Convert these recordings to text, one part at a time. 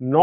9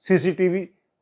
CCTV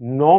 9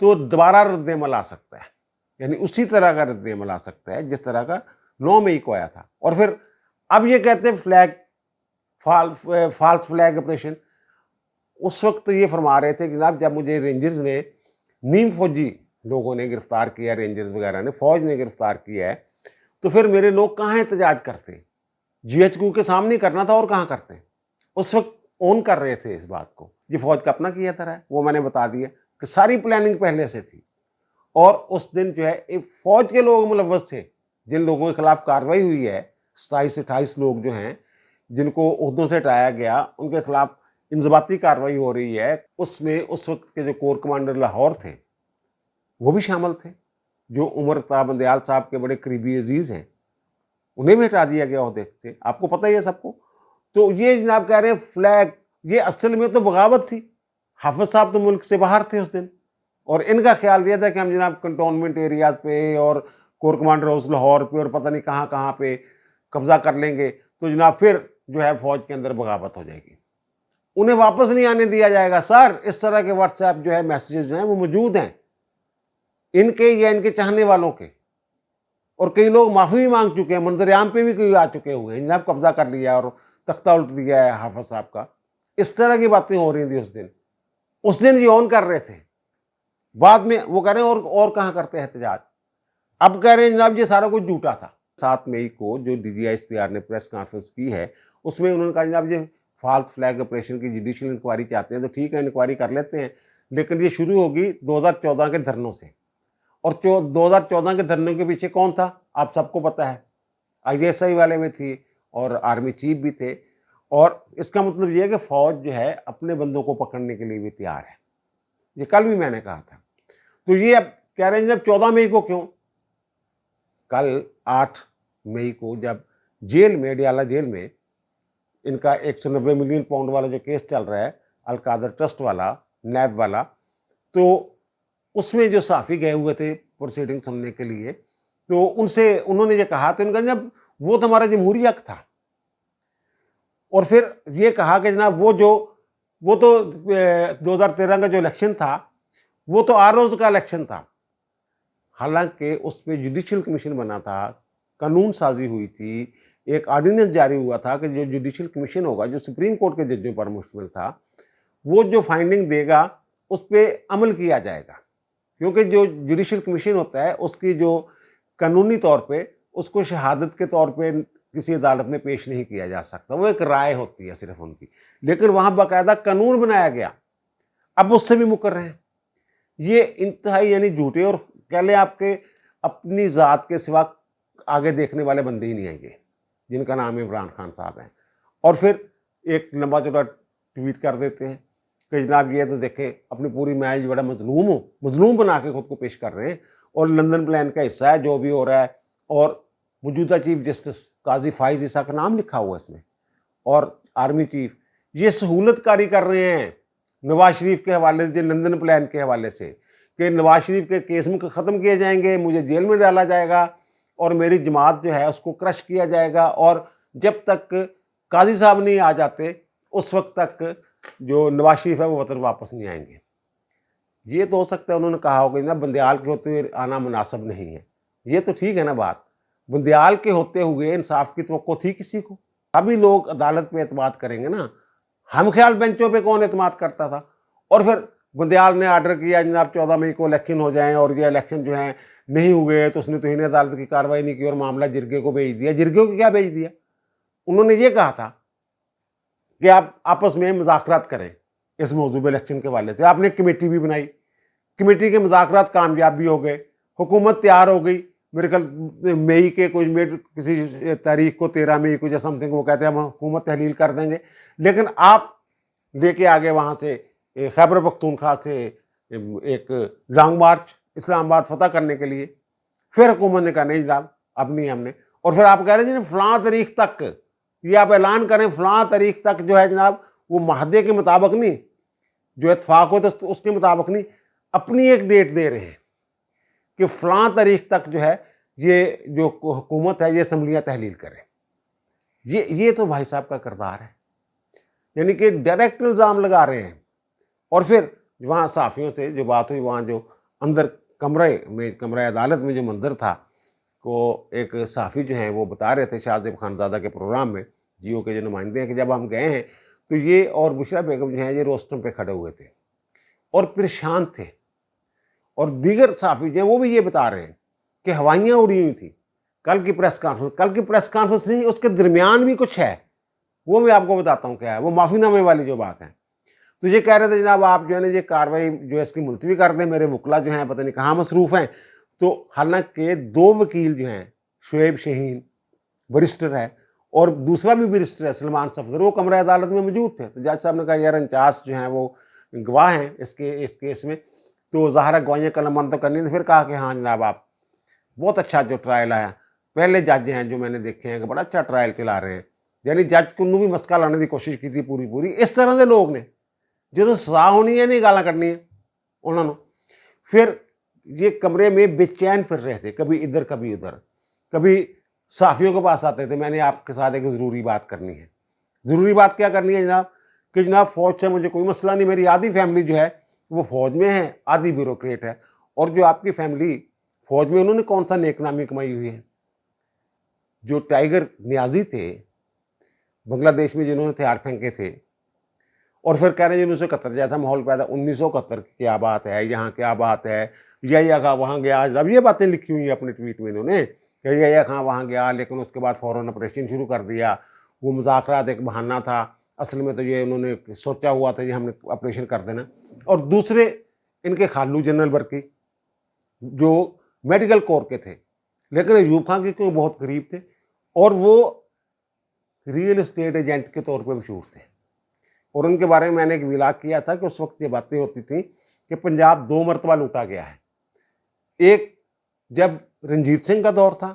تو دوبارہ رد عمل آ سکتا ہے، یعنی اسی طرح کا رد عمل آ سکتا ہے جس طرح کا 9 مئی کو آیا تھا۔ اور پھر اب یہ کہتے ہیں فالس فلیگ آپریشن۔ اس وقت تو یہ فرما رہے تھے کہ جناب جب مجھے رینجرز نے، نیم فوجی لوگوں نے گرفتار کیا، رینجرز وغیرہ نے، فوج نے گرفتار کیا ہے، تو پھر میرے لوگ کہاں احتجاج کرتے؟ جی ایچ کیو کے سامنے کرنا تھا، اور کہاں کرتے؟ اس وقت اون کر رہے تھے اس بات کو، یہ فوج کا اپنا کیا تھا، وہ میں نے بتا دیا کہ ساری پلاننگ پہلے سے تھی۔ اور اس دن جو ہے فوج کے لوگ ملوث تھے، جن لوگوں کے خلاف کارروائی ہوئی ہے، 27-28 لوگ جو ہیں جن کو عہدوں سے ہٹایا گیا، ان کے خلاف انضباطی کارروائی ہو رہی ہے، اس میں اس وقت کے جو کور کمانڈر لاہور تھے وہ بھی شامل تھے، جو عمر تا بندیال صاحب کے بڑے قریبی عزیز ہیں، انہیں بھی ہٹا دیا گیا عہدے سے، آپ کو پتہ ہی ہے سب کو۔ تو یہ جناب کہہ رہے ہیں فلیگ، یہ اصل میں تو بغاوت تھی، حافظ صاحب تو ملک سے باہر تھے اس دن، اور ان کا خیال یہ تھا کہ ہم جناب کنٹونمنٹ ایریاز پہ اور کور کمانڈر ہاؤس لاہور پہ اور پتہ نہیں کہاں کہاں پہ قبضہ کر لیں گے، تو جناب پھر جو ہے فوج کے اندر بغاوت ہو جائے گی، انہیں واپس نہیں آنے دیا جائے گا۔ سر اس طرح کے واٹس ایپ جو ہے میسیجز جو ہیں وہ موجود ہیں، ان کے یا ان کے چاہنے والوں کے، اور کئی لوگ معافی بھی مانگ چکے ہیں، منظر عام پہ بھی کوئی آ چکے ہوئے ہیں، جناب قبضہ کر لیا اور تختہ الٹ دیا ہے حافظ صاحب کا۔ اس طرح کی باتیں ہو رہی تھیں اس دن یہ اون کر رہے تھے، بعد میں وہ کہہ رہے ہیں اور کہاں کرتے ہیں احتجاج، اب کہہ رہے ہیں جناب یہ سارا کچھ جھوٹا تھا۔ 7 مئی کو جو D G I S P R نے پریس کانفرنس کی ہے، اس میں انہوں نے کہا جناب یہ فالس فلیگ آپریشن کی جوڈیشل انکوائری چاہتے ہیں تو ٹھیک ہے، انکوائری کر لیتے ہیں، لیکن یہ شروع ہوگی 2014 کے دھرنوں سے، اور 2014 کے دھرنوں کے پیچھے کون تھا آپ سب کو پتا ہے، آئی ایس آئی والے میں تھی اور آرمی چیف بھی تھے، اور اس کا مطلب یہ ہے کہ فوج جو ہے اپنے بندوں کو پکڑنے کے لیے بھی تیار ہے، یہ کل بھی میں نے کہا تھا۔ تو یہ اب کہہ رہے ہیں جب 14 مئی کو کیوں؟ کل 8 مئی کو جب جیل میں، ڈیالہ جیل میں ان کا 190 ملین پاؤنڈ والا جو کیس چل رہا ہے، القادر ٹرسٹ والا، نیب والا، تو اس میں جو صحافی گئے ہوئے تھے پروسیڈنگ سننے کے لیے، تو ان سے انہوں نے یہ کہا، تو ان کا جناب وہ تو ہمارا جمہوری حق تھا، اور پھر یہ کہا کہ جناب وہ تو 2013 کا جو الیکشن تھا وہ تو آروز کا الیکشن تھا، حالانکہ اس پہ جوڈیشل کمیشن بنا تھا، قانون سازی ہوئی تھی، ایک آرڈیننس جاری ہوا تھا کہ جو جوڈیشل کمیشن ہوگا، جو سپریم کورٹ کے ججوں پر مشتمل تھا، وہ جو فائنڈنگ دے گا اس پہ عمل کیا جائے گا، کیونکہ جو جوڈیشل کمیشن ہوتا ہے اس کی جو قانونی طور پہ اس کو شہادت کے طور پہ کسی عدالت میں پیش نہیں کیا جا سکتا، وہ ایک رائے ہوتی ہے صرف ان کی، لیکن وہاں باقاعدہ قانون بنایا گیا، اب اس سے بھی مکر رہے ہیں۔ یہ انتہائی یعنی جھوٹے، اور کہہ لیں آپ کے اپنی ذات کے سوا آگے دیکھنے والے بندے ہی نہیں آئیں گے، جن کا نام عمران خان صاحب ہیں، اور پھر ایک لمبا چوڑا ٹویٹ کر دیتے ہیں کہ جناب یہ تو دیکھیں اپنی پوری میں بڑا مظلوم بنا کے خود کو پیش کر رہے ہیں، اور لندن پلان کا حصہ ہے جو بھی ہو رہا ہے، اور موجودہ چیف جسٹس قاضی فائز عیسیٰ کا نام لکھا ہوا ہے اس میں، اور آرمی چیف، یہ سہولت کاری کر رہے ہیں نواز شریف کے حوالے سے، لندن پلان کے حوالے سے، کہ نواز شریف کے کیس میں ختم کیے جائیں گے، مجھے جیل میں ڈالا جائے گا، اور میری جماعت جو ہے اس کو کرش کیا جائے گا، اور جب تک قاضی صاحب نہیں آ جاتے اس وقت تک جو نواز شریف ہے وہ وطن واپس نہیں آئیں گے۔ یہ تو ہو سکتا ہے انہوں نے کہا ہوگا نا بندیال کے ہوتے ہوئے آنا مناسب نہیں ہے، یہ تو ٹھیک ہے نا بات، بندیال کے ہوتے ہوئے انصاف کی توقع تھی کسی کو؟ ابھی لوگ عدالت پہ اعتماد کریں گے نا، ہم خیال بینچوں پہ کون اعتماد کرتا تھا؟ اور پھر بندیال نے آرڈر کیا جناب 14 مئی کو الیکشن ہو جائیں، اور یہ الیکشن جو ہیں نہیں ہوئے تو اس نے توہین عدالت کی کارروائی نہیں کی اور معاملہ جرگے کو بھیج دیا۔ جرگے کو کیا بھیج دیا؟ انہوں نے یہ کہا تھا کہ آپ آپس میں مذاکرات کریں اس موضوع پہ الیکشن کے والے سے، آپ نے کمیٹی بھی بنائی، کمیٹی کے مذاکرات کامیاب بھی ہو گئے، حکومت تیار ہو گئی، میرے خیال مئی کے کسی تاریخ کو 13 مئی کو یا سم تھنگ وہ کہتے ہیں ہم حکومت تحلیل کر دیں گے، لیکن آپ لے کے آگے وہاں سے خیبر پختونخوا سے ایک لانگ مارچ اسلام آباد فتح کرنے کے لیے، پھر حکومت نے کہا نہیں جناب اب نہیں ہم نے، اور پھر آپ کہہ رہے ہیں فلاں تاریخ تک، یہ آپ اعلان کریں فلاں تاریخ تک جو ہے جناب وہ معاہدے کے مطابق نہیں، جو اتفاق ہو تو اس کے مطابق نہیں، اپنی ایک ڈیٹ دے رہے ہیں کہ فلاں تاریخ تک جو ہے یہ جو حکومت ہے یہ اسمبلیاں تحلیل کرے۔ یہ تو بھائی صاحب کا کردار ہے، یعنی کہ ڈائریکٹ الزام لگا رہے ہیں اور پھر وہاں صحافیوں سے جو بات ہوئی، وہاں جو اندر کمرہ عدالت میں جو منظر تھا، کو ایک صحافی جو ہیں وہ بتا رہے تھے شاہ زیب خانزادہ کے پروگرام میں، جیو کے جو نمائندے ہیں، کہ جب ہم گئے ہیں تو یہ اور بشرا بیگم جو ہیں یہ روسٹم پہ کھڑے ہوئے تھے اور پریشان تھے، اور دیگر صحافی جو ہیں وہ بھی یہ بتا رہے ہیں کہ ہوائیاں اڑی ہوئی تھیں۔ کل کی پریس کانفرنس نہیں، اس کے درمیان بھی کچھ ہے، وہ میں آپ کو بتاتا ہوں کیا ہے، وہ معافی نامے والی جو بات ہے۔ تو یہ کہہ رہے تھے جناب آپ جو ہے نا یہ کاروائی جو ہے اس کی ملتوی کر دیں، میرے وکلا جو ہیں پتہ نہیں کہاں مصروف ہیں۔ تو حالانکہ 2 وکیل جو ہیں، شعیب شہین بریسٹر ہے اور دوسرا بھی بریسٹر ہے سلمان صفدر، وہ کمرہ عدالت میں موجود تھے۔ تو جج صاحب نے کہا یار 49 جو ہیں وہ گواہ ہیں اس کیس میں، تو ظاہرہ گواہیاں قلم بند تو کرنی تھی۔ پھر کہا کہ ہاں جناب آپ بہت اچھا جو ٹرائل آیا، پہلے جج ہیں جو میں نے دیکھے ہیں کہ بڑا اچھا ٹرائل چلا رہے ہیں، یعنی جج کو بھی مسکہ لانے کی کوشش کی تھی پوری۔ اس طرح کے لوگ نے جو سزا ہونی ہے نہیں گالاں کٹنی ہے انہوں نے۔ پھر یہ کمرے میں بے چین پھر رہے تھے، کبھی ادھر کبھی ادھر، کبھی صحافیوں کے پاس آتے تھے، میں نے آپ کے ساتھ ایک ضروری بات کرنی ہے۔ ضروری بات کیا کرنی ہے جناب؟ کہ جناب فوج سے مجھے کوئی مسئلہ نہیں، میری آدھی فیملی جو ہے وہ فوج میں ہے، آدھی بیوروکریٹ ہے، اور جو آپ کی فیملی فوج میں، انہوں نے کون سا نیک نامی کمائی ہوئی ہے؟ جو ٹائیگر نیازی تھے بنگلہ دیش میں، جنہوں نے ہتھیار پھینکے تھے اور پھر کہہ رہے ہیں 1971 جیسا ماحول پیدا، 1971 کی کیا بات ہے، یہاں کیا بات ہے، یا کہا وہاں گیا، اب یہ باتیں لکھی ہوئی ہیں اپنے ٹویٹ میں انہوں نے کہ یا کہاں وہاں گیا، لیکن اس کے بعد فوراً آپریشن شروع کر دیا، وہ مذاکرات ایک بہانہ تھا، اصل میں تو یہ انہوں نے سوچا ہوا تھا یہ ہم نے آپریشن کر دینا۔ اور دوسرے ان کے خالو جنرل برکی جو میڈیکل کور کے تھے، لیکن ایوب خان کے کیوں بہت قریب تھے، اور وہ ریئل اسٹیٹ ایجنٹ کے طور پہ مشہور تھے، اور ان کے بارے میں نے ایک ولاگ کیا تھا کہ اس وقت یہ باتیں ہوتی تھیں کہ پنجاب 2 مرتبہ لوٹا گیا ہے۔ ایک جب رنجیت سنگھ کا دور تھا،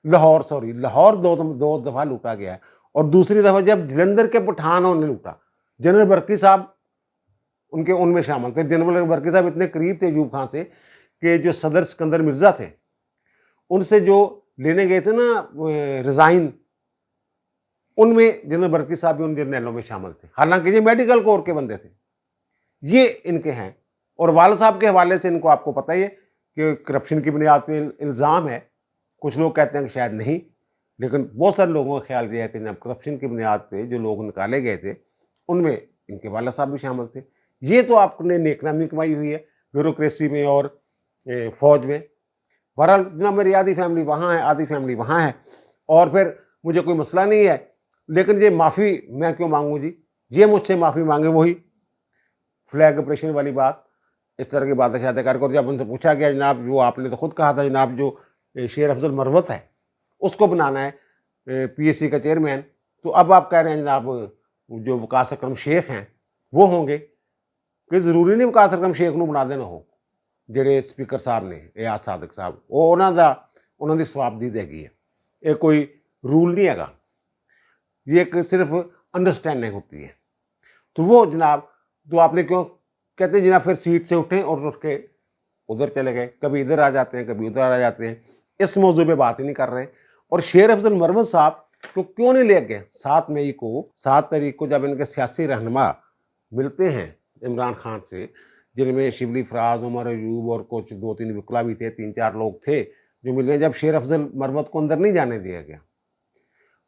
لاہور 2 دفعہ لوٹا گیا ہے، اور دوسری دفعہ جب جلندر کے پٹھانوں نے لوٹا، جنرل برکی صاحب ان میں شامل تھے۔ جنرل برکی صاحب اتنے قریب تھے ایوب خان سے کہ جو صدر سکندر مرزا تھے ان سے جو لینے گئے تھے نا ریزائن، ان میں جنرل برکی صاحب بھی ان جرنیلوں میں شامل تھے، حالانکہ یہ میڈیکل کور کے بندے تھے۔ یہ ان کے ہیں، اور والد صاحب کے حوالے سے ان کو آپ کو پتہ ہی ہے کہ کرپشن کی بنیاد پہ الزام ہے، کچھ لوگ کہتے ہیں کہ شاید نہیں، لیکن بہت سارے لوگوں کا خیال یہ ہے کہ جب کرپشن کی بنیاد پہ جو لوگ نکالے گئے تھے ان میں ان کے والد صاحب بھی شامل تھے۔ یہ تو آپ نے نیک نامی کمائی ہوئی ہے بیوروکریسی میں اور فوج میں۔ بہرحال جناب میری آدھی فیملی وہاں ہے، آدھی فیملی وہاں ہے، اور پھر مجھے کوئی مسئلہ نہیں ہے، لیکن یہ معافی میں کیوں مانگوں جی؟ یہ مجھ سے معافی مانگے وہی فلیگ آپریشن والی بات، اس طرح کی باتیں شادی کر کے۔ جب ان سے پوچھا گیا جناب جو آپ نے تو خود کہا تھا جناب جو شیر افضل مروت ہے اس کو بنانا ہے پی ایس سی کا چیئرمین، تو اب آپ کہہ رہے ہیں جناب جو وقاص اکرم شیخ ہیں وہ ہوں گے، کہ ضروری نہیں وقاص اکرم شیخ نو بنا دینا ہو، جڑے اسپیکر صاحب نے ایاز صادق صاحب، وہ انہوں نے سواب دی دے گی ہے، یہ کوئی رول نہیں ہے گا، یہ ایک صرف انڈرسٹینڈنگ ہوتی ہے۔ تو وہ جناب تو آپ نے کیوں کہتے ہیں جناب پھر سیٹ سے اٹھیں اور اٹھ کے ادھر چلے گئے، کبھی ادھر آ جاتے ہیں کبھی ادھر آ جاتے ہیں، اس موضوع پہ بات ہی نہیں کر رہے۔ اور شیر افضل مروت صاحب کو کیوں نہیں لے گئے 7 تاریخ کو جب ان کے سیاسی رہنما ملتے ہیں عمران خان سے، جن میں شبلی فراز، عمر ایوب اور کچھ 2-3 وکلا بھی تھے، 3-4 لوگ تھے جو ملے، جب شیر افضل مروت کو اندر نہیں جانے دیا گیا،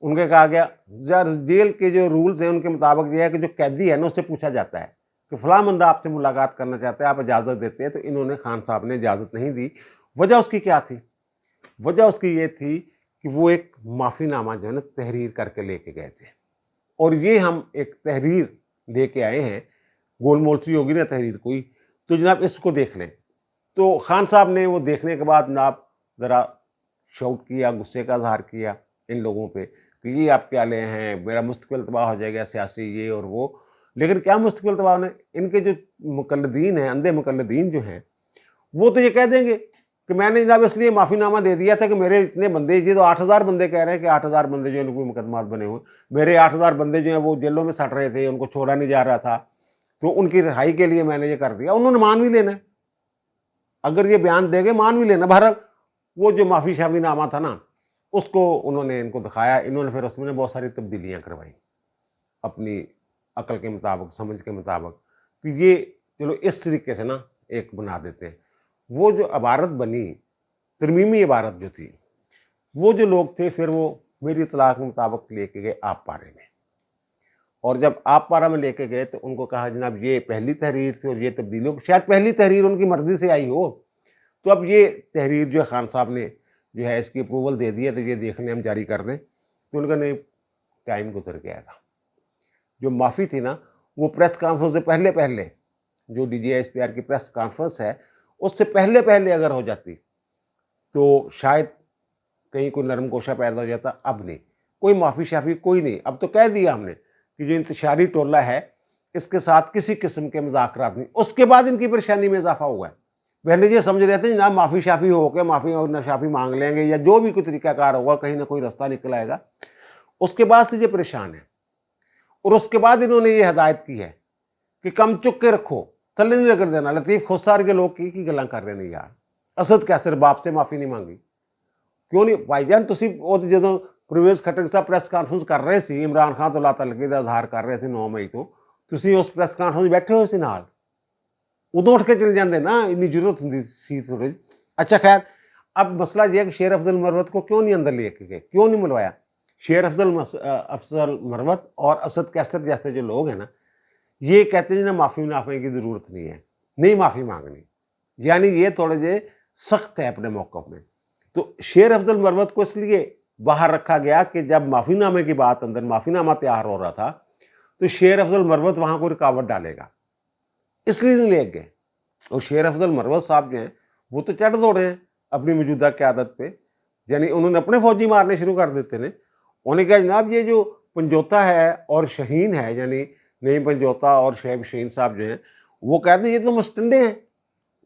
ان کے کہا گیا جیل کے جو رولز ہیں ان کے مطابق یہ ہے کہ جو قیدی ہے نا اس سے پوچھا جاتا ہے کہ فلاں بندہ آپ سے ملاقات کرنا چاہتا ہے، آپ اجازت دیتے ہیں؟ تو انہوں نے خان صاحب نے اجازت نہیں دی۔ وجہ اس کی کیا تھی؟ وجہ اس کی یہ تھی کہ وہ ایک معافی نامہ جو ہے نا تحریر کر کے لے کے گئے تھے، اور یہ ہم ایک تحریر لے کے آئے ہیں، گول مول سی ہوگی نا تحریر کوئی، تو جناب اس کو دیکھ لیں۔ تو خان صاحب نے وہ دیکھنے کے بعد جناب ذرا شاؤٹ کیا، غصے کا اظہار کیا ان لوگوں پہ کہ یہ آپ کیا لے ہیں، میرا مستقبل تباہ ہو جائے گا سیاسی یہ اور وہ۔ لیکن کیا مستقبل تباہ ہونے، ان کے جو مقلدین ہیں، اندھے مقلدین جو ہیں، وہ تو یہ کہہ دیں گے کہ میں نے جناب اس لیے معافی نامہ دے دیا تھا کہ میرے اتنے بندے، یہ تو 8,000 بندے کہہ رہے ہیں کہ 8,000 بندے جو ہیں کوئی مقدمات بنے ہوئے، میرے 8,000 بندے جو ہیں وہ جیلوں میں سٹ رہے تھے، ان کو چھوڑا نہیں جا رہا تھا، تو ان کی رہائی کے لیے میں نے یہ کر دیا۔ انہوں نے مان بھی لینا ہے، اگر یہ بیان دے گے مان بھی لینا۔ بہرحال وہ جو معافی شافی نامہ تھا نا اس کو انہوں نے ان کو دکھایا، انہوں نے پھر اس میں بہت ساری تبدیلیاں کروائی اپنی عقل کے مطابق، سمجھ کے مطابق، کہ یہ چلو اس طریقے سے نا ایک بنا دیتے ہیں. وہ جو عبارت بنی، ترمیمی عبارت جو تھی، وہ جو لوگ تھے پھر وہ میری اطلاع کے مطابق لے کے گئے آپ پارے میں. اور جب آپ پارا میں لے کے گئے تو ان کو کہا جناب یہ پہلی تحریر تھی اور یہ تبدیلیوں، شاید پہلی تحریر ان کی مرضی سے آئی ہو، تو اب یہ تحریر جو خان صاحب نے جو ہے اس کی اپروول دے دی ہے تو یہ دیکھنے ہم جاری کر دیں. تو ان کا نہیں، ٹائم گزر گیا گا. جو معافی تھی نا وہ پریس کانفرنس سے پہلے جو D G S P R کی پریس کانفرنس ہے اس سے پہلے اگر ہو جاتی تو شاید کہیں کوئی نرم گوشہ پیدا ہو جاتا. اب نہیں، کوئی معافی شافی کوئی نہیں. اب تو کہہ دیا ہم نے کہ جو انتشاری ٹولہ ہے اس کے ساتھ کسی قسم کے مذاکرات نہیں. اس کے بعد ان کی پریشانی میں اضافہ ہوا ہے. پہلے یہ سمجھ رہے تھے جناب معافی شافی ہو کے معافی اور نشافی مانگ لیں گے یا جو بھی کوئی طریقہ کار ہوگا کہیں نہ کوئی رستہ نکل آئے گا. اس کے بعد سے یہ پریشان ہے. اور اس کے بعد انہوں نے یہ ہدایت کی ہے کہ کم چک کے رکھو، تھلے نہیں لگن دینا. لطیف خودسار کے لوگ کی گلاں کر رہے ہیں یار. اسد کیسر باپ سے معافی نہیں مانگی کیوں نہیں بھائی جان؟ تسی وہ جدوں پرویز کھٹک صاحب پریس کانفرنس کر رہے سی عمران خان تو اللہ تعالی دا اظہار کر رہے تھے 9 مئی تو تسی اس پریس کانفرنس بیٹھے ہوئے سی نال، ادو اٹھ کے چل جاندے نا، انی ضرورت ہوندی سی تھوڑی. اچھا خیر، اب مسئلہ یہ ہے کہ شیر افضل مروت کو کیوں نہیں اندر لے کے گئے، کیوں نہیں ملوایا؟ شیر افضل مروت اور اسد کیسر جیسے جو لوگ ہیں نا یہ کہتے ہیں نا معافی منافی کی ضرورت نہیں ہے، نہیں معافی مانگنی. یعنی یہ تھوڑے جے سخت ہے اپنے موقف میں. تو شیر افضل مروت کو اس لیے باہر رکھا گیا کہ جب معافی نامے کی بات اندر معافی نامہ تیار ہو رہا تھا تو شیر افضل مروت وہاں کو رکاوٹ ڈالے گا، اس لیے نہیں لے گئے. اور شیر افضل مروت صاحب جو ہیں وہ تو چڑھ دوڑے ہیں اپنی موجودہ قیادت پہ. یعنی انہوں نے اپنے فوجی مارنے شروع کر دیتے ہیں. انہوں نے کہا جناب یہ جو پنجوتا ہے اور شہین ہے، یعنی نئی پنجوتا اور شعیب شہین صاحب جو ہیں وہ کہتے ہیں یہ تو مستنڈے ہیں.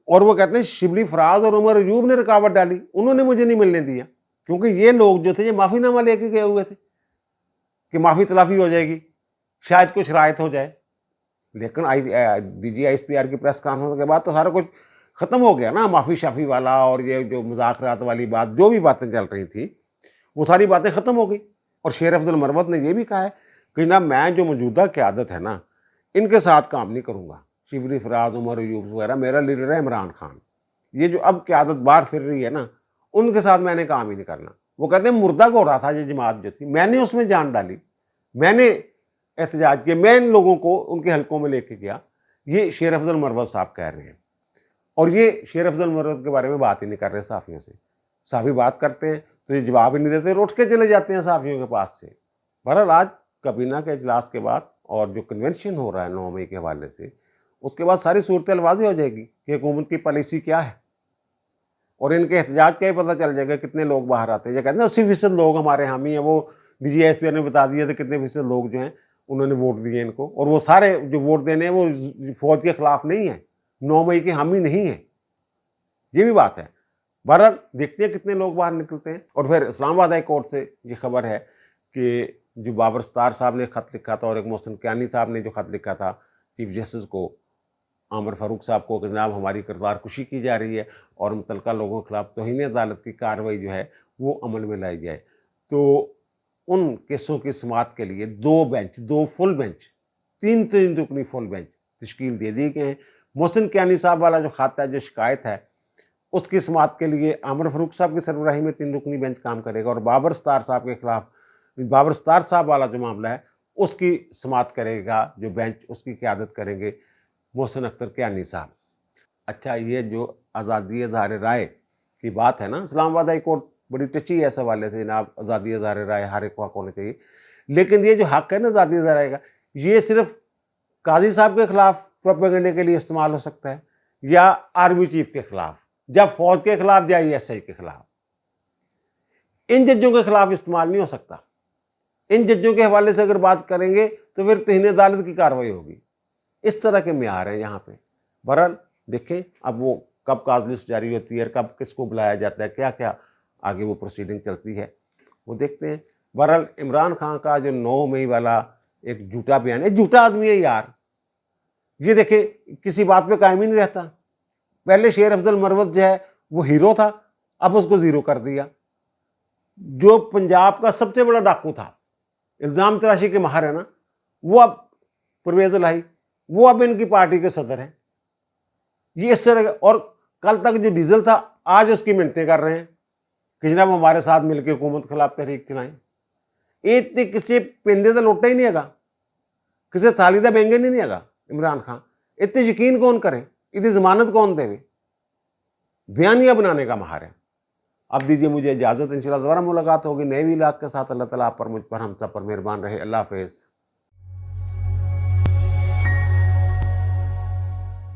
اور وہ کہتے ہیں شبلی فراز اور عمر ایوب نے رکاوٹ ڈالی، انہوں نے مجھے نہیں ملنے دیا کیونکہ یہ لوگ جو تھے یہ معافی نامہ لے کے گئے ہوئے تھے کہ معافی تلافی ہو جائے گی، شاید کچھ رعایت ہو جائے. لیکن D G S P R کی پریس کانفرنس کے بعد تو سارا کچھ ختم ہو گیا نا، معافی شافی والا اور یہ جو مذاکرات والی بات جو بھی باتیں چل رہی تھیں وہ ساری باتیں ختم ہو گئی. اور شیر افضل مروت نے یہ بھی کہا ہے کہ جناب میں جو موجودہ قیادت ہے نا ان کے ساتھ کام نہیں کروں گا. شبلی فراز عمر ایوب وغیرہ میرا لیڈر ہے عمران خان، یہ جو اب قیادت باہر پھر رہی ہے نا ان کے ساتھ میں نے کام ہی نہیں کرنا. وہ کہتے ہیں مردہ کو رہا تھا یہ جماعت جو تھی، میں نے اس میں جان ڈالی، میں نے احتجاج کیا، میں ان لوگوں کو ان کے حلقوں میں لے کے گیا. یہ شیر افضل مروت صاحب کہہ رہے ہیں. اور یہ شیر افضل مروت کے بارے میں بات ہی نہیں کر رہے صحافیوں سے. صحافی بات کرتے ہیں تو یہ جواب ہی نہیں دیتے، اٹھ کے چلے جاتے ہیں صحافیوں کے پاس سے. بہرحال آج کابینہ کے اجلاس کے بعد اور جو کنونشن ہو رہا ہے 9 مئی کے حوالے سے اس کے بعد ساری صورتحال واضح ہو جائے گی کہ حکومت کی پالیسی کیا ہے اور ان کے احتجاج کا ہی پتہ چل جائے گا کتنے لوگ باہر آتے ہیں. یہ کہتے ہیں 80% لوگ ہمارے حامی ہیں، وہ ڈی جی ایس پی نے بتا دیا تھا کتنے فیصد لوگ جو ہیں انہوں نے ووٹ دیے ان کو، اور وہ سارے جو ووٹ دینے ہیں وہ فوج کے خلاف نہیں ہیں، 9 مئی کے حامی نہیں ہیں. یہ بھی بات ہے. بہرحال دیکھتے ہیں کتنے لوگ باہر نکلتے ہیں. اور پھر اسلام آباد ہائی کورٹ سے یہ خبر ہے کہ جو بابر ستار صاحب نے خط لکھا تھا اور ایک محسن کیانی صاحب نے جو خط لکھا تھا چیف جسٹس کو عامر فاروق صاحب کو کہ جناب ہماری کردار کشی کی جا رہی ہے اور متعلقہ لوگوں کے خلاف توہین عدالت کی کارروائی جو ہے وہ عمل میں لائی جائے، تو ان کیسوں کی سماعت کے لیے 2 فل بینچ 3 رکنی فل بینچ تشکیل دے دی گئے ہیں. محسن کیانی صاحب والا جو خط ہے جو شکایت ہے اس کی سماعت کے لیے عامر فاروق صاحب کی سربراہی میں 3 رکنی بینچ کام کرے گا، اور بابر ستار صاحب کے خلاف بابر ستار صاحب والا جو معاملہ ہے اس کی سماعت کرے گا جو بینچ اس کی قیادت کریں گے محسن اختر کیانی صاحب. اچھا یہ جو آزادی اظہار رائے کی بات ہے نا، اسلام آباد ہائی کورٹ بڑی ٹچی ہے اس حوالے سے، جناب آزادی اظہار رائے ہر ایک کو حق ہونا چاہیے، لیکن یہ جو حق ہے نا آزادی اظہار رائے کا یہ صرف قاضی صاحب کے خلاف پروپیگنڈے کے لیے استعمال ہو سکتا ہے یا آرمی چیف کے خلاف، جب فوج کے خلاف یا ایس آئی کے خلاف. ان ججوں کے خلاف استعمال نہیں ہو سکتا. ان ججوں کے حوالے سے اگر بات کریں گے تو پھر توہین عدالت کی کارروائی ہوگی. اس طرح کے معیار ہیں یہاں پہ. بہرحال دیکھیں اب وہ کب کاز لسٹ جاری ہوتی ہے، کب کس کو بلایا جاتا ہے، کیا کیا آگے وہ پروسیڈنگ چلتی ہے وہ دیکھتے ہیں. بہرحال عمران خان کا جو 9 مئی والا ایک جھوٹا بیان ہے، جھوٹا آدمی ہے یار. یہ دیکھیں کسی بات پہ قائم ہی نہیں رہتا. پہلے شیر افضل مروت جو ہے وہ ہیرو تھا، اب اس کو زیرو کر دیا. جو پنجاب کا سب سے بڑا ڈاکو تھا، الزام تراشی کے ماہر ہے نا، وہ اب پرویز الہی وہ اب ان کی پارٹی کے صدر ہیں. یہ اس طرح اور کل تک جو ڈیزل تھا آج اس کی منتیں کر رہے ہیں کہ جناب ہمارے ساتھ مل کے حکومت خلاف تحریک چلائیں. اتنے کسی پندے تو لوٹا ہی نہیں ہے گا, کسی تھالی دا بینگن ہی نہیں ہے گا عمران خان. اتنے یقین کون کرے, اتنی ضمانت کون دے, بیانیہ بنانے کا ماہر ہے. اب دیجیے مجھے اجازت, انشاءاللہ دوبارہ ملاقات ہوگی نئے ویلاگ کے ساتھ. اللہ تعالیٰ آپ پر, مجھ پر, ہم سب پر مہربان رہے. اللہ حافظ.